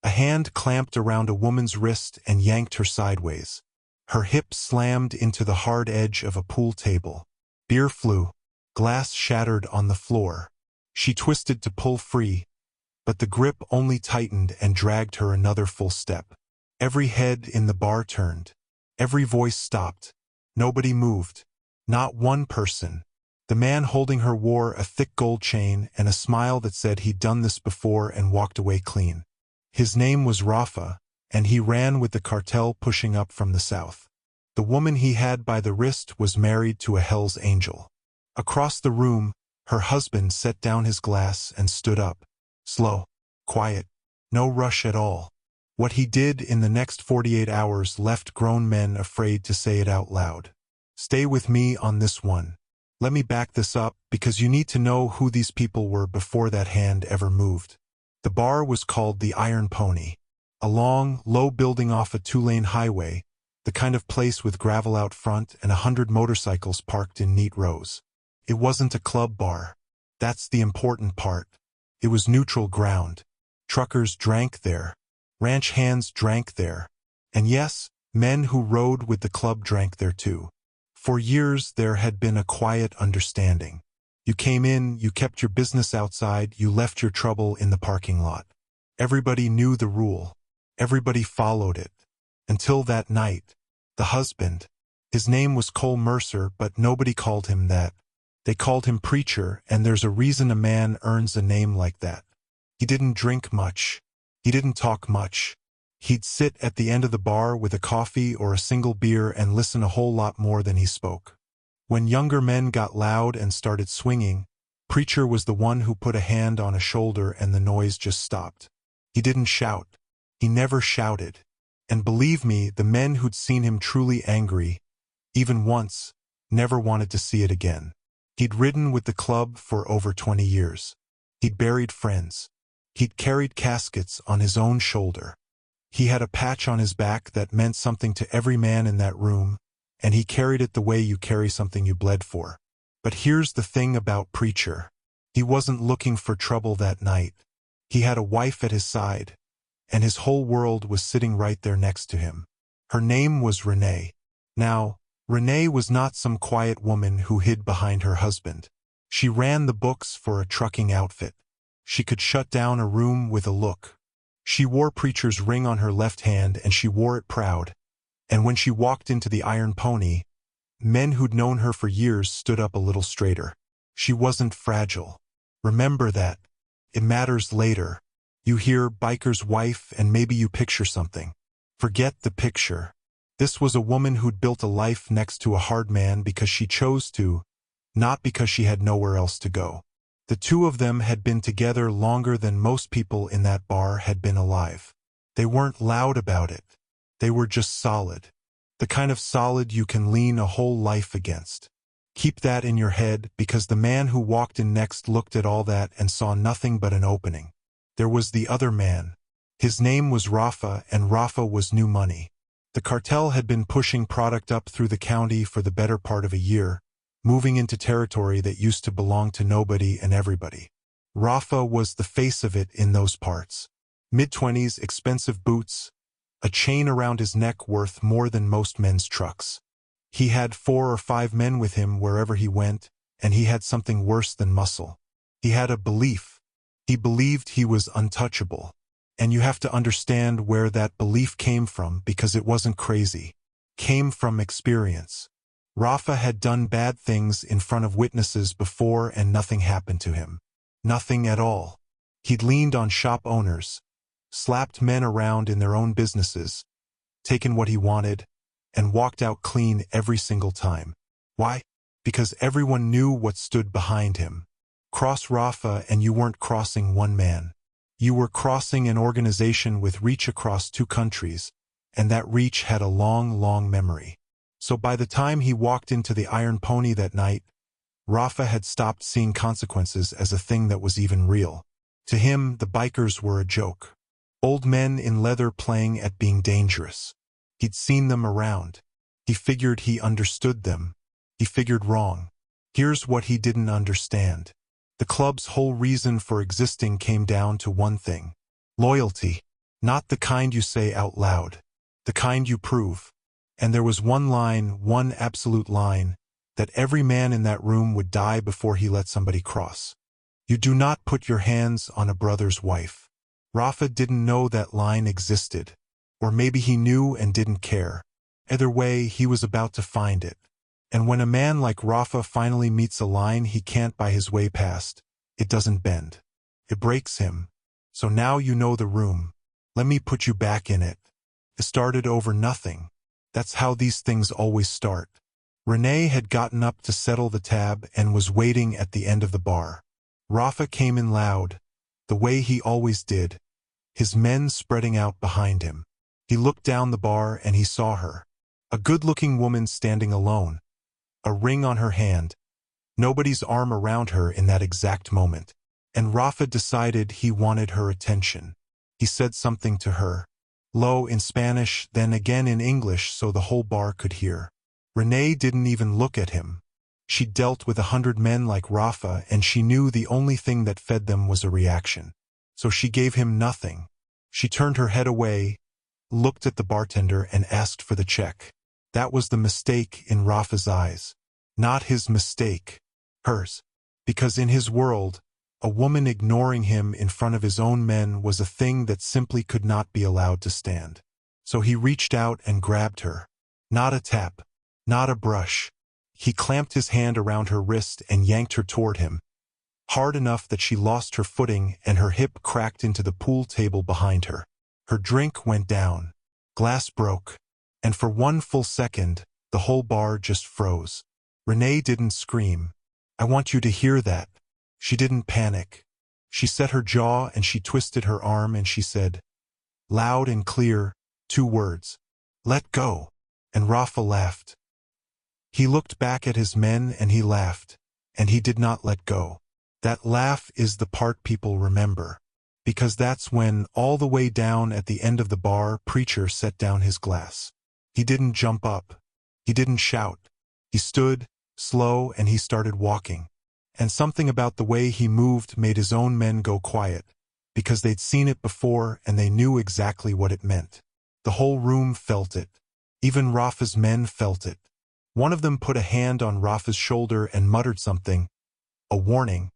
A hand clamped around a woman's wrist and yanked her sideways. Her hip slammed into the hard edge of a pool table. Beer flew. Glass shattered on the floor. She twisted to pull free, but the grip only tightened and dragged her another full step. Every head in the bar turned. Every voice stopped. Nobody moved. Not one person. The man holding her wore a thick gold chain and a smile that said he'd done this before and walked away clean. His name was Rafa, and he ran with the cartel pushing up from the south. The woman he had by the wrist was married to a Hell's Angel. Across the room, her husband set down his glass and stood up. Slow, quiet, no rush at all. What he did in the next 48 hours left grown men afraid to say it out loud. Stay with me on this one. Let me back this up because you need to know who these people were before that hand ever moved. The bar was called the Iron Pony. A long, low building off a two-lane highway, the kind of place with gravel out front and 100 motorcycles parked in neat rows. It wasn't a club bar. That's the important part. It was neutral ground. Truckers drank there. Ranch hands drank there. And yes, men who rode with the club drank there too. For years there had been a quiet understanding. You came in, you kept your business outside, you left your trouble in the parking lot. Everybody knew the rule. Everybody followed it. Until that night. The husband. His name was Cole Mercer, but nobody called him that. They called him Preacher, and there's a reason a man earns a name like that. He didn't drink much. He didn't talk much. He'd sit at the end of the bar with a coffee or a single beer and listen a whole lot more than he spoke. When younger men got loud and started swinging, Preacher was the one who put a hand on a shoulder and the noise just stopped. He didn't shout. He never shouted. And believe me, the men who'd seen him truly angry, even once, never wanted to see it again. He'd ridden with the club for over 20 years. He'd buried friends. He'd carried caskets on his own shoulder. He had a patch on his back that meant something to every man in that room, and he carried it the way you carry something you bled for. But here's the thing about Preacher. He wasn't looking for trouble that night. He had a wife at his side, and his whole world was sitting right there next to him. Her name was Renee. Now, Renee was not some quiet woman who hid behind her husband. She ran the books for a trucking outfit. She could shut down a room with a look. She wore Preacher's ring on her left hand, and she wore it proud. And when she walked into the Iron Pony, men who'd known her for years stood up a little straighter. She wasn't fragile. Remember that. It matters later. You hear biker's wife and maybe you picture something. Forget the picture. This was a woman who'd built a life next to a hard man because she chose to, not because she had nowhere else to go. The two of them had been together longer than most people in that bar had been alive. They weren't loud about it. They were just solid. The kind of solid you can lean a whole life against. Keep that in your head because the man who walked in next looked at all that and saw nothing but an opening. There was the other man. His name was Rafa, and Rafa was new money. The cartel had been pushing product up through the county for the better part of a year, moving into territory that used to belong to nobody and everybody. Rafa was the face of it in those parts. Mid-20s, expensive boots, a chain around his neck worth more than most men's trucks. He had 4 or 5 men with him wherever he went, and he had something worse than muscle. He had a belief. He believed he was untouchable. And you have to understand where that belief came from because it wasn't crazy. Came from experience. Rafa had done bad things in front of witnesses before and nothing happened to him. Nothing at all. He'd leaned on shop owners, slapped men around in their own businesses, taken what he wanted, and walked out clean every single time. Why? Because everyone knew what stood behind him. Cross Rafa and you weren't crossing one man. You were crossing an organization with reach across 2 countries, and that reach had a long, long memory. So by the time he walked into the Iron Pony that night, Rafa had stopped seeing consequences as a thing that was even real. To him, the bikers were a joke. Old men in leather playing at being dangerous. He'd seen them around. He figured he understood them. He figured wrong. Here's what he didn't understand. The club's whole reason for existing came down to one thing. Loyalty. Not the kind you say out loud. The kind you prove. And there was one line, one absolute line, that every man in that room would die before he let somebody cross. You do not put your hands on a brother's wife. Rafa didn't know that line existed. Or maybe he knew and didn't care. Either way, he was about to find it. And when a man like Rafa finally meets a line he can't buy his way past, it doesn't bend. It breaks him. So now you know the room. Let me put you back in it. It started over nothing. That's how these things always start. Renee had gotten up to settle the tab and was waiting at the end of the bar. Rafa came in loud, the way he always did, his men spreading out behind him. He looked down the bar and he saw her. A good-looking woman standing alone, a ring on her hand, nobody's arm around her in that exact moment. And Rafa decided he wanted her attention. He said something to her, low in Spanish, then again in English so the whole bar could hear. Renee didn't even look at him. She dealt with 100 men like Rafa and she knew the only thing that fed them was a reaction. So she gave him nothing. She turned her head away, looked at the bartender and asked for the check. That was the mistake in Rafa's eyes. Not his mistake. Hers. Because in his world, a woman ignoring him in front of his own men was a thing that simply could not be allowed to stand. So he reached out and grabbed her. Not a tap. Not a brush. He clamped his hand around her wrist and yanked her toward him, hard enough that she lost her footing and her hip cracked into the pool table behind her. Her drink went down. Glass broke. And for one full second, the whole bar just froze. Renee didn't scream. I want you to hear that. She didn't panic. She set her jaw and she twisted her arm and she said, loud and clear, 2 words. Let go. And Rafa laughed. He looked back at his men and he laughed. And he did not let go. That laugh is the part people remember. Because that's when, all the way down at the end of the bar, Preacher set down his glass. He didn't jump up. He didn't shout. He stood, slow, and he started walking. And something about the way he moved made his own men go quiet, because they'd seen it before and they knew exactly what it meant. The whole room felt it. Even Rafa's men felt it. One of them put a hand on Rafa's shoulder and muttered something, a warning,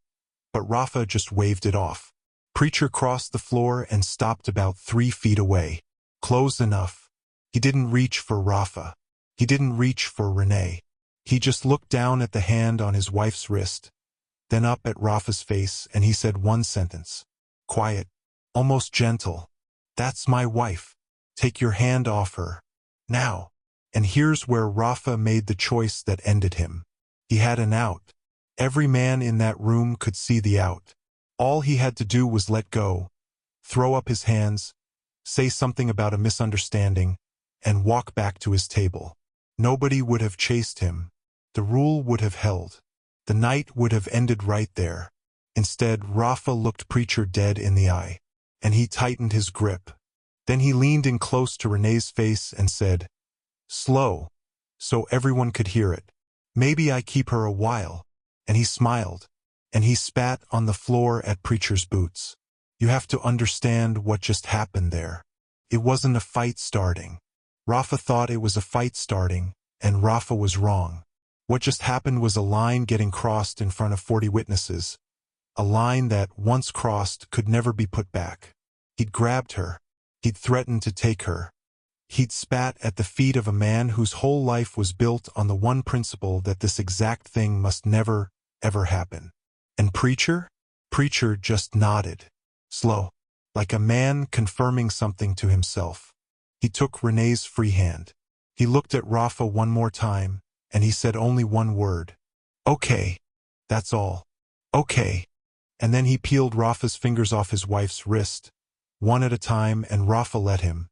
but Rafa just waved it off. Preacher crossed the floor and stopped about 3 feet away. Close enough. He didn't reach for Rafa. He didn't reach for Renee. He just looked down at the hand on his wife's wrist, then up at Rafa's face, and he said one sentence. Quiet, almost gentle. That's my wife. Take your hand off her. Now. And here's where Rafa made the choice that ended him. He had an out. Every man in that room could see the out. All he had to do was let go, throw up his hands, say something about a misunderstanding, and walk back to his table. Nobody would have chased him. The rule would have held. The night would have ended right there. Instead, Rafa looked Preacher dead in the eye, and he tightened his grip. Then he leaned in close to Renee's face and said, slow, so everyone could hear it. Maybe I keep her a while. And he smiled, and he spat on the floor at Preacher's boots. You have to understand what just happened there. It wasn't a fight starting. Rafa thought it was a fight starting, and Rafa was wrong. What just happened was a line getting crossed in front of 40 witnesses. A line that, once crossed, could never be put back. He'd grabbed her. He'd threatened to take her. He'd spat at the feet of a man whose whole life was built on the one principle that this exact thing must never, ever happen. And Preacher? Preacher just nodded. Slow. Like a man confirming something to himself. He took Renee's free hand. He looked at Rafa one more time, and he said only one word. Okay. That's all. Okay. And then he peeled Rafa's fingers off his wife's wrist, one at a time, and Rafa let him.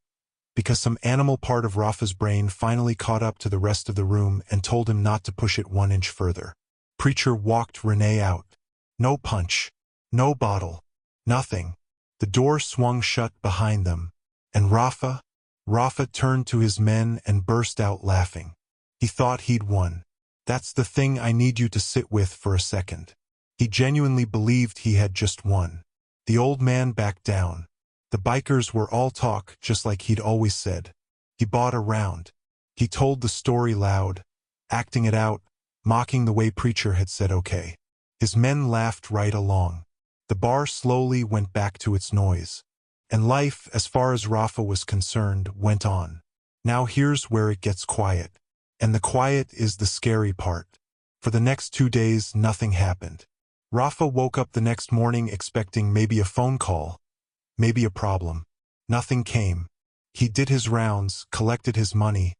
Because some animal part of Rafa's brain finally caught up to the rest of the room and told him not to push it 1 inch further. Preacher walked Renee out. No punch. No bottle. Nothing. The door swung shut behind them. And Rafa turned to his men and burst out laughing. He thought he'd won. That's the thing I need you to sit with for a second. He genuinely believed he had just won. The old man backed down. The bikers were all talk, just like he'd always said. He bought a round. He told the story loud, acting it out, mocking the way preacher had said okay. His men laughed right along. The bar slowly went back to its noise. And life, as far as Rafa was concerned, went on. Now here's where it gets quiet. And the quiet is the scary part. For the next 2 days, nothing happened. Rafa woke up the next morning expecting maybe a phone call, maybe a problem. Nothing came. He did his rounds, collected his money,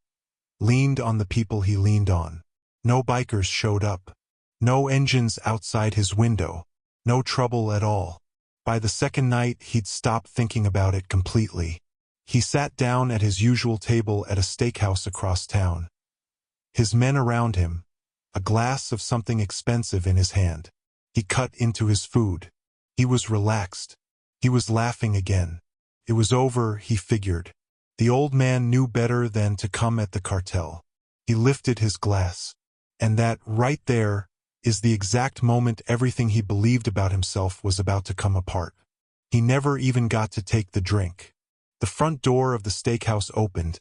leaned on the people he leaned on. No bikers showed up. No engines outside his window. No trouble at all. By the second night, he'd stopped thinking about it completely. He sat down at his usual table at a steakhouse across town. His men around him, a glass of something expensive in his hand. He cut into his food. He was relaxed. He was laughing again. It was over, he figured. The old man knew better than to come at the cartel. He lifted his glass. And that, right there, is the exact moment everything he believed about himself was about to come apart. He never even got to take the drink. The front door of the steakhouse opened,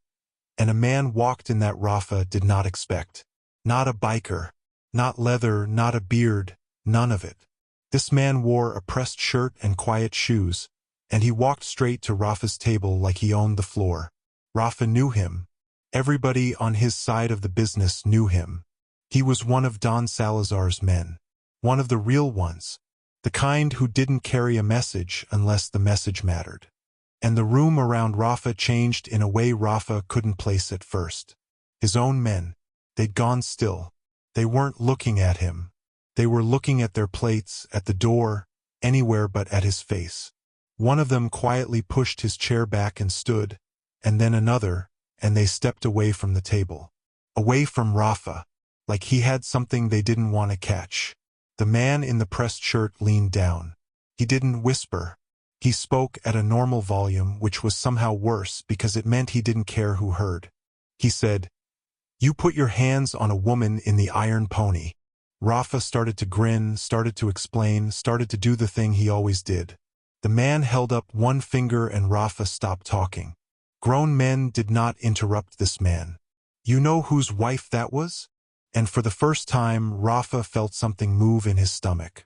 and a man walked in that Rafa did not expect. Not a biker, not leather, not a beard, none of it. This man wore a pressed shirt and quiet shoes, and he walked straight to Rafa's table like he owned the floor. Rafa knew him. Everybody on his side of the business knew him. He was one of Don Salazar's men. One of the real ones. The kind who didn't carry a message unless the message mattered. And the room around Rafa changed in a way Rafa couldn't place at first. His own men. They'd gone still. They weren't looking at him. They were looking at their plates, at the door, anywhere but at his face. One of them quietly pushed his chair back and stood, and then another, and they stepped away from the table. Away from Rafa, like he had something they didn't want to catch. The man in the pressed shirt leaned down. He didn't whisper. He spoke at a normal volume, which was somehow worse because it meant he didn't care who heard. He said, "You put your hands on a woman in the Iron Pony." Rafa started to grin, started to explain, started to do the thing he always did. The man held up one finger and Rafa stopped talking. Grown men did not interrupt this man. "You know whose wife that was?" And for the first time, Rafa felt something move in his stomach.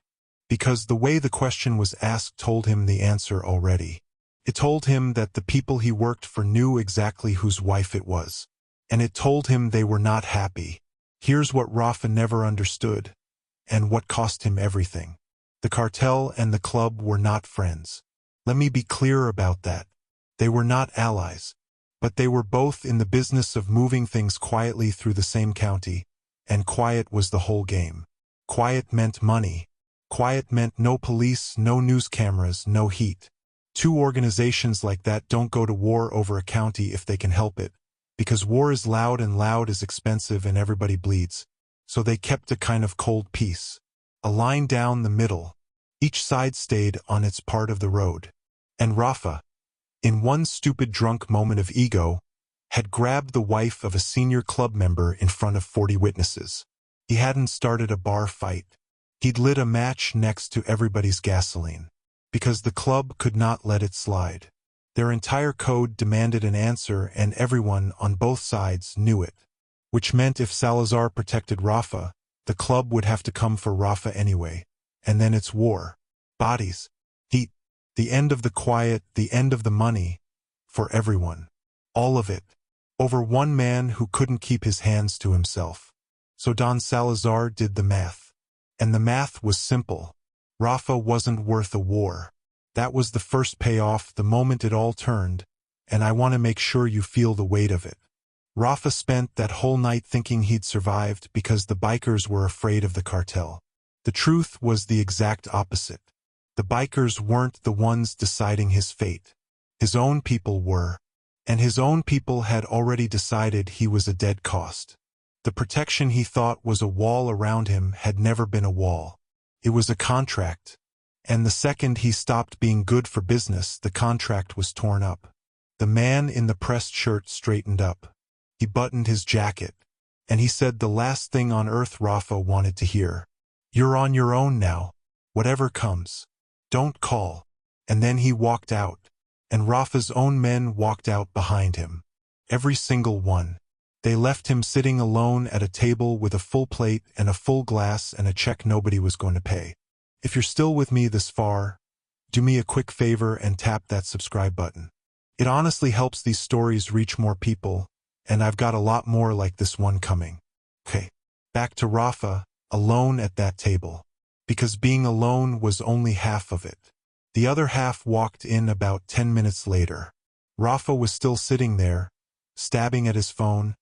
Because the way the question was asked told him the answer already. It told him that the people he worked for knew exactly whose wife it was. And it told him they were not happy. Here's what Rafa never understood, and what cost him everything. The cartel and the club were not friends. Let me be clear about that. They were not allies. But they were both in the business of moving things quietly through the same county, and quiet was the whole game. Quiet meant money. Quiet meant no police, no news cameras, no heat. Two organizations like that don't go to war over a county if they can help it, because war is loud and loud is expensive and everybody bleeds. So they kept a kind of cold peace. A line down the middle. Each side stayed on its part of the road. And Rafa, in one stupid drunk moment of ego, had grabbed the wife of a senior club member in front of 40 witnesses. He hadn't started a bar fight. He'd lit a match next to everybody's gasoline. Because the club could not let it slide. Their entire code demanded an answer and everyone on both sides knew it. Which meant if Salazar protected Rafa, the club would have to come for Rafa anyway. And then it's war. Bodies. Heat. The end of the quiet, the end of the money. For everyone. All of it. Over one man who couldn't keep his hands to himself. So Don Salazar did the math. And the math was simple. Rafa wasn't worth a war. That was the first payoff, the moment it all turned, and I want to make sure you feel the weight of it. Rafa spent that whole night thinking he'd survived because the bikers were afraid of the cartel. The truth was the exact opposite. The bikers weren't the ones deciding his fate. His own people were, and his own people had already decided he was a dead cost. The protection he thought was a wall around him had never been a wall. It was a contract. And the second he stopped being good for business, the contract was torn up. The man in the pressed shirt straightened up. He buttoned his jacket. And he said the last thing on earth Rafa wanted to hear. "You're on your own now. Whatever comes. Don't call." And then he walked out. and Rafa's own men walked out behind him. Every single one. They left him sitting alone at a table with a full plate and a full glass and a check nobody was going to pay. If you're still with me this far, do me a quick favor and tap that subscribe button. It honestly helps these stories reach more people, and I've got a lot more like this one coming. Okay, back to Rafa, alone at that table. Because being alone was only half of it. The other half walked in about 10 minutes later. Rafa was still sitting there, stabbing at his phone,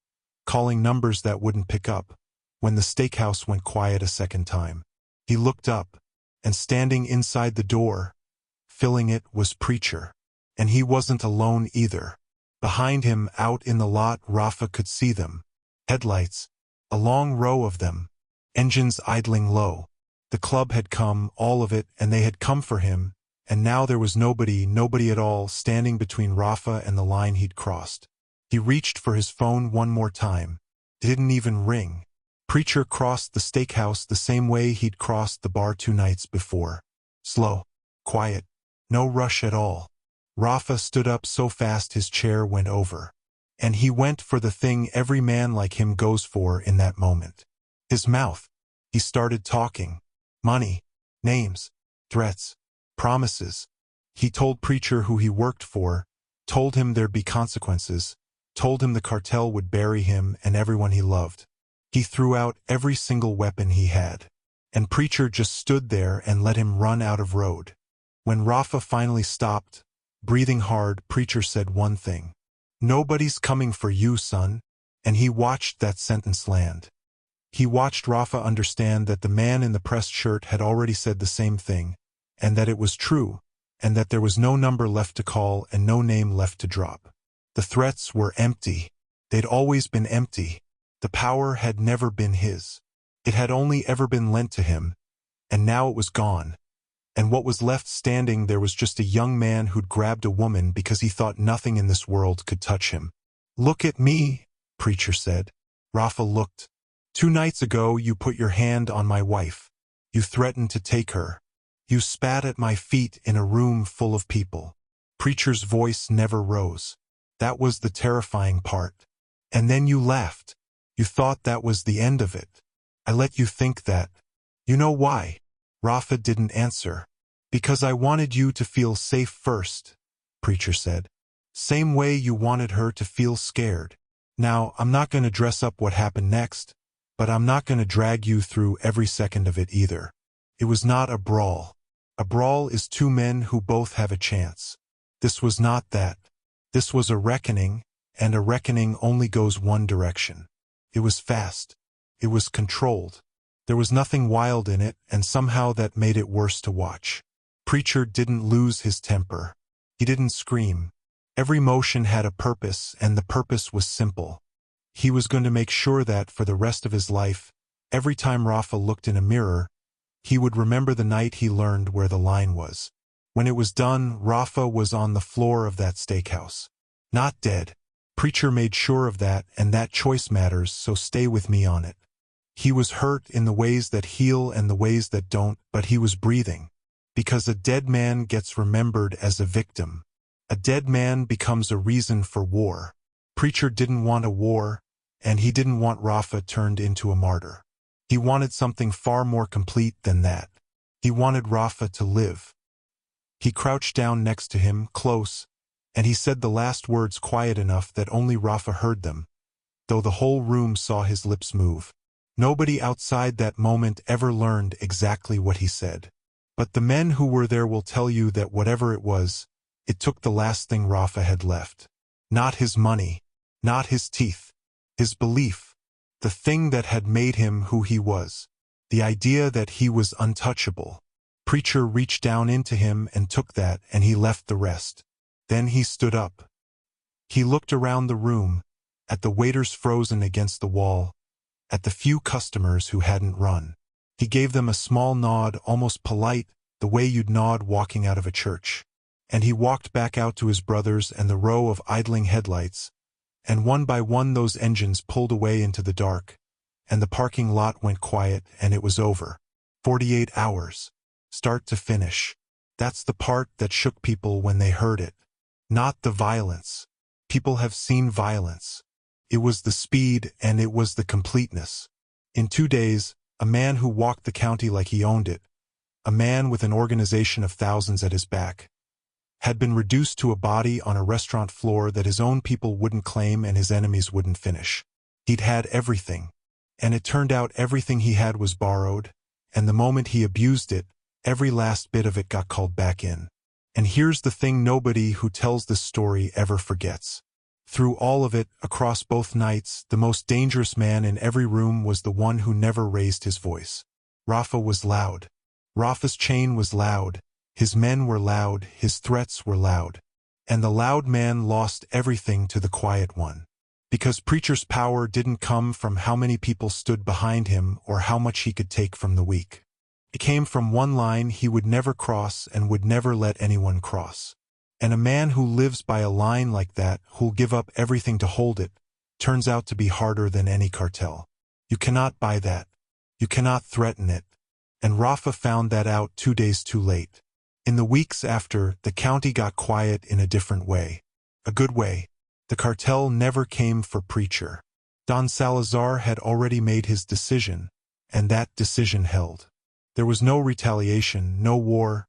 calling numbers that wouldn't pick up, when the steakhouse went quiet a second time. He looked up, and standing inside the door, filling it, was Preacher. And he wasn't alone either. Behind him, out in the lot, Rafa could see them. Headlights, a long row of them, engines idling low. The club had come, all of it, and they had come for him, and now there was nobody at all, standing between Rafa and the line he'd crossed. He reached for his phone one more time. It didn't even ring. Preacher crossed the steakhouse the same way he'd crossed the bar 2 nights before. Slow, quiet, no rush at all. Rafa stood up so fast his chair went over. And he went for the thing every man like him goes for in that moment. His mouth. He started talking. Money, names, threats, promises. He told Preacher who he worked for, told him there'd be consequences, told him the cartel would bury him and everyone he loved. He threw out every single weapon he had. And Preacher just stood there and let him run out of road. When Rafa finally stopped, breathing hard, Preacher said one thing. "Nobody's coming for you, son." And he watched that sentence land. He watched Rafa understand that the man in the pressed shirt had already said the same thing, and that it was true, and that there was no number left to call and no name left to drop. The threats were empty. They'd always been empty. The power had never been his. It had only ever been lent to him, and now it was gone. And what was left standing there was just a young man who'd grabbed a woman because he thought nothing in this world could touch him. "Look at me," Preacher said. Rafa looked. "2 nights ago you put your hand on my wife. You threatened to take her. You spat at my feet in a room full of people." Preacher's voice never rose. That was the terrifying part. "And then you left. You thought that was the end of it. I let you think that. You know why?" Rafa didn't answer. "Because I wanted you to feel safe first," Preacher said. "Same way you wanted her to feel scared. Now, I'm not going to dress up what happened next, but I'm not going to drag you through every second of it either. It was not a brawl. A brawl is 2 men who both have a chance. This was not that. This was a reckoning, and a reckoning only goes one direction. It was fast. It was controlled. There was nothing wild in it, and somehow that made it worse to watch. Preacher didn't lose his temper. He didn't scream. Every motion had a purpose, and the purpose was simple. He was going to make sure that, for the rest of his life, every time Rafa looked in a mirror, he would remember the night he learned where the line was. When it was done, Rafa was on the floor of that steakhouse. Not dead. Preacher made sure of that, and that choice matters, so stay with me on it. He was hurt in the ways that heal and the ways that don't, but he was breathing. Because a dead man gets remembered as a victim. A dead man becomes a reason for war. Preacher didn't want a war, and he didn't want Rafa turned into a martyr. He wanted something far more complete than that. He wanted Rafa to live. He crouched down next to him, close, and he said the last words quiet enough that only Rafa heard them, though the whole room saw his lips move. Nobody outside that moment ever learned exactly what he said. But the men who were there will tell you that whatever it was, it took the last thing Rafa had left. Not his money, not his teeth, his belief, the thing that had made him who he was, the idea that he was untouchable. Preacher reached down into him and took that, and he left the rest. Then he stood up. He looked around the room, at the waiters frozen against the wall, at the few customers who hadn't run. He gave them a small nod, almost polite, the way you'd nod walking out of a church. And he walked back out to his brothers and the row of idling headlights, and one by one those engines pulled away into the dark, and the parking lot went quiet, and it was over. 48 hours. Start to finish. That's the part that shook people when they heard it. Not the violence. People have seen violence. It was the speed and it was the completeness. In 2 days, a man who walked the county like he owned it, a man with an organization of thousands at his back, had been reduced to a body on a restaurant floor that his own people wouldn't claim and his enemies wouldn't finish. He'd had everything, and it turned out everything he had was borrowed, and the moment he abused it, every last bit of it got called back in. And here's the thing nobody who tells this story ever forgets. Through all of it, across both nights, the most dangerous man in every room was the one who never raised his voice. Rafa was loud. Rafa's chain was loud. His men were loud. His threats were loud. And the loud man lost everything to the quiet one. Because Preacher's power didn't come from how many people stood behind him or how much he could take from the weak. It came from one line he would never cross and would never let anyone cross. And a man who lives by a line like that, who'll give up everything to hold it, turns out to be harder than any cartel. You cannot buy that. You cannot threaten it. And Rafa found that out 2 days too late. In the weeks after, the county got quiet in a different way. A good way. The cartel never came for Preacher. Don Salazar had already made his decision, and that decision held. There was no retaliation, no war,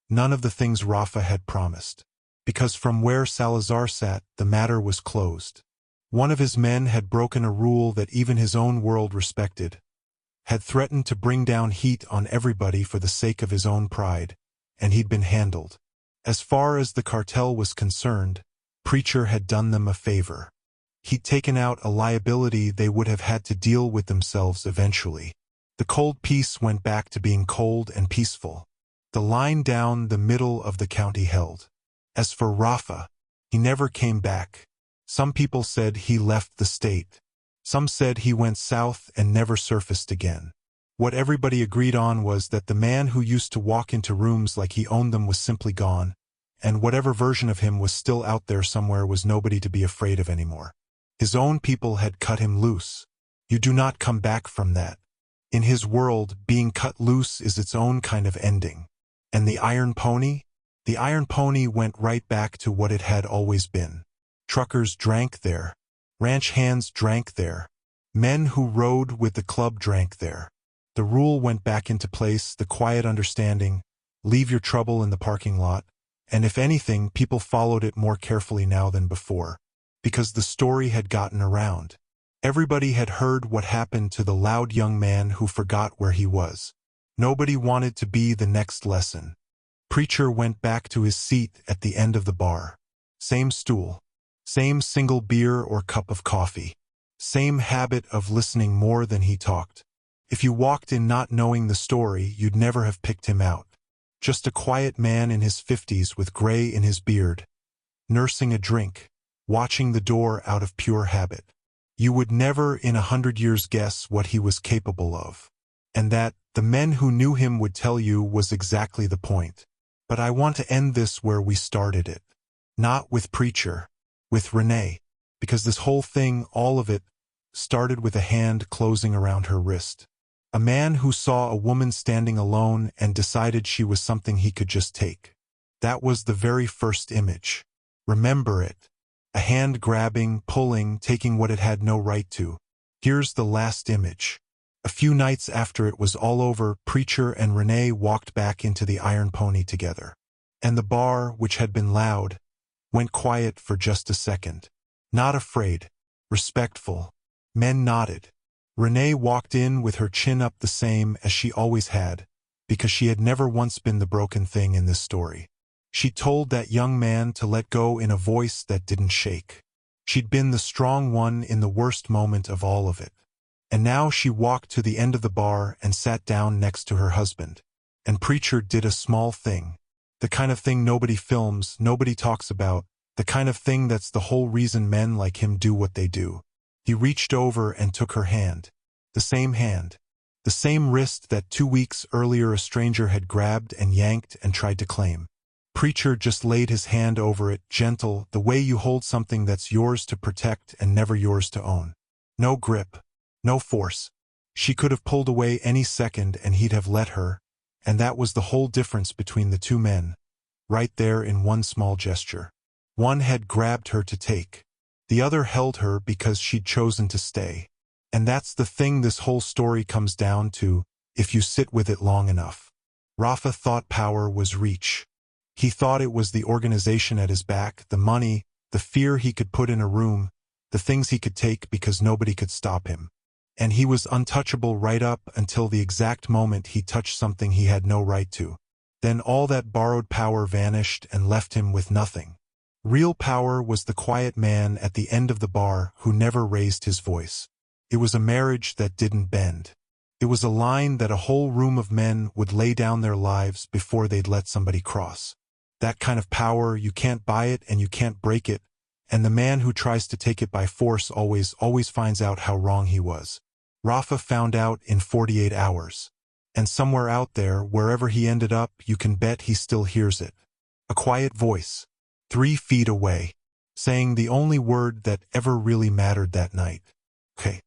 none of the things Rafa had promised. Because from where Salazar sat, the matter was closed. One of his men had broken a rule that even his own world respected, had threatened to bring down heat on everybody for the sake of his own pride, and he'd been handled. As far as the cartel was concerned, Preacher had done them a favor. He'd taken out a liability they would have had to deal with themselves eventually. The cold peace went back to being cold and peaceful. The line down the middle of the county held. As for Rafa, he never came back. Some people said he left the state. Some said he went south and never surfaced again. What everybody agreed on was that the man who used to walk into rooms like he owned them was simply gone, and whatever version of him was still out there somewhere was nobody to be afraid of anymore. His own people had cut him loose. You do not come back from that. In his world, being cut loose is its own kind of ending. And the Iron Pony? The Iron Pony went right back to what it had always been. Truckers drank there. Ranch hands drank there. Men who rode with the club drank there. The rule went back into place, the quiet understanding, leave your trouble in the parking lot, and if anything, people followed it more carefully now than before, because the story had gotten around. Everybody had heard what happened to the loud young man who forgot where he was. Nobody wanted to be the next lesson. Preacher went back to his seat at the end of the bar. Same stool. Same single beer or cup of coffee. Same habit of listening more than he talked. If you walked in not knowing the story, you'd never have picked him out. Just a quiet man in his 50s with gray in his beard, nursing a drink, watching the door out of pure habit. You would never in 100 years guess what he was capable of. And that, the men who knew him would tell you, was exactly the point. But I want to end this where we started it. Not with Preacher, with Renee. Because this whole thing, all of it, started with a hand closing around her wrist. A man who saw a woman standing alone and decided she was something he could just take. That was the very first image. Remember it. A hand grabbing, pulling, taking what it had no right to. Here's the last image. A few nights after it was all over, Preacher and Renee walked back into the Iron Pony together. And the bar, which had been loud, went quiet for just a second. Not afraid. Respectful. Men nodded. Renee walked in with her chin up the same as she always had, because she had never once been the broken thing in this story. She told that young man to let go in a voice that didn't shake. She'd been the strong one in the worst moment of all of it. And now she walked to the end of the bar and sat down next to her husband. And Preacher did a small thing. The kind of thing nobody films, nobody talks about, the kind of thing that's the whole reason men like him do what they do. He reached over and took her hand. The same hand. The same wrist that 2 weeks earlier a stranger had grabbed and yanked and tried to claim. Preacher just laid his hand over it, gentle, the way you hold something that's yours to protect and never yours to own. No grip. No force. She could have pulled away any second and he'd have let her, and that was the whole difference between the two men, right there in one small gesture. One had grabbed her to take. The other held her because she'd chosen to stay. And that's the thing this whole story comes down to, if you sit with it long enough. Rafa thought power was reach. He thought it was the organization at his back, the money, the fear he could put in a room, the things he could take because nobody could stop him. And he was untouchable right up until the exact moment he touched something he had no right to. Then all that borrowed power vanished and left him with nothing. Real power was the quiet man at the end of the bar who never raised his voice. It was a marriage that didn't bend. It was a line that a whole room of men would lay down their lives before they'd let somebody cross. That kind of power, you can't buy it and you can't break it, and the man who tries to take it by force always finds out how wrong he was. Rafa found out in 48 hours. And somewhere out there, wherever he ended up, you can bet he still hears it. A quiet voice, 3 feet away, saying the only word that ever really mattered that night. Okay.